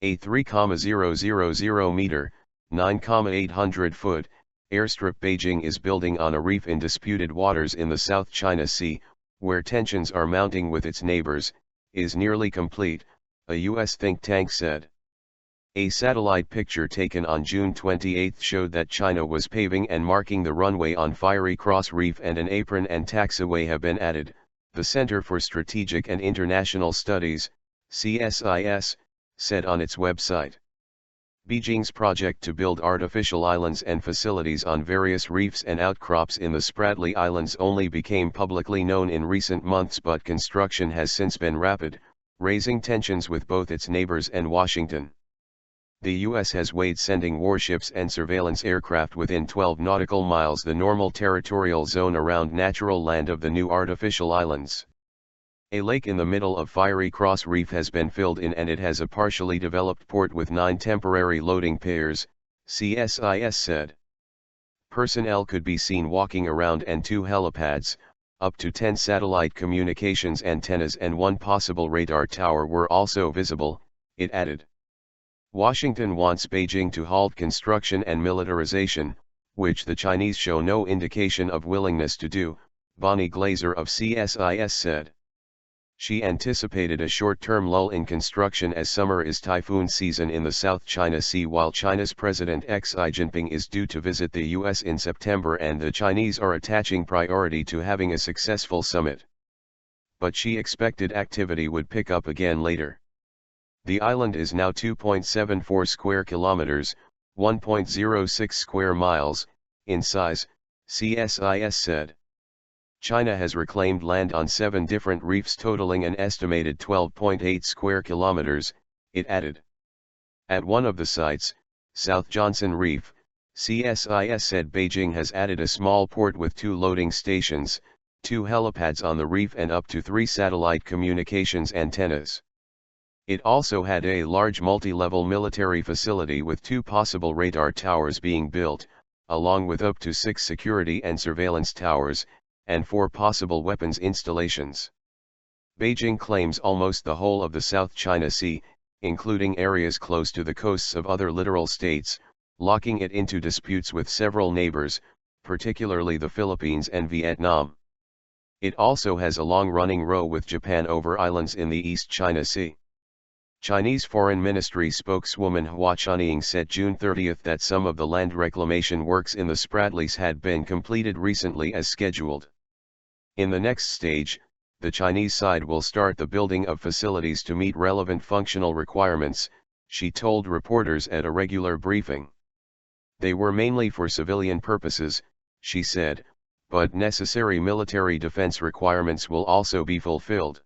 A 3,000 meter, 9,800 foot, airstrip Beijing is building on a reef in disputed waters in the South China Sea, where tensions are mounting with its neighbors, is nearly complete, a U.S. think tank said. A satellite picture taken on June 28 showed that China was paving and marking the runway on Fiery Cross Reef, and an apron and taxiway have been added, the Center for Strategic and International Studies, CSIS, said on its website. Beijing's project to build artificial islands and facilities on various reefs and outcrops in the Spratly Islands only became publicly known in recent months, but construction has since been rapid, raising tensions with both its neighbors and Washington. The U.S. has weighed sending warships and surveillance aircraft within 12 nautical miles the normal territorial zone around natural land of the new artificial islands. A lake in the middle of Fiery Cross Reef has been filled in, and it has a partially developed port with 9 temporary loading piers, CSIS said. Personnel could be seen walking around, and 2 helipads, up to 10 satellite communications antennas and 1 possible radar tower were also visible, it added. Washington wants Beijing to halt construction and militarization, which the Chinese show no indication of willingness to do, Bonnie Glazer of CSIS said. She anticipated a short-term lull in construction as summer is typhoon season in the South China Sea, while China's President Xi Jinping is due to visit the U.S. in September, and the Chinese are attaching priority to having a successful summit. But she expected activity would pick up again later. The island is now 2.74 square kilometers, 1.06 square miles, in size, CSIS said. China has reclaimed land on 7 different reefs totaling an estimated 12.8 square kilometers, it added. At one of the sites, South Johnson Reef, CSIS said Beijing has added a small port with 2 loading stations, 2 helipads on the reef, and up to 3 satellite communications antennas. It also had a large multi-level military facility with 2 possible radar towers being built, along with up to 6 security and surveillance towers, and 4 possible weapons installations. Beijing claims almost the whole of the South China Sea, including areas close to the coasts of other littoral states, locking it into disputes with several neighbors, particularly the Philippines and Vietnam. It also has a long-running row with Japan over islands in the East China Sea. Chinese Foreign Ministry spokeswoman Hua Chunying said June 30 that some of the land reclamation works in the Spratlys had been completed recently as scheduled. In the next stage, the Chinese side will start the building of facilities to meet relevant functional requirements, she told reporters at a regular briefing. They were mainly for civilian purposes, she said, but necessary military defense requirements will also be fulfilled.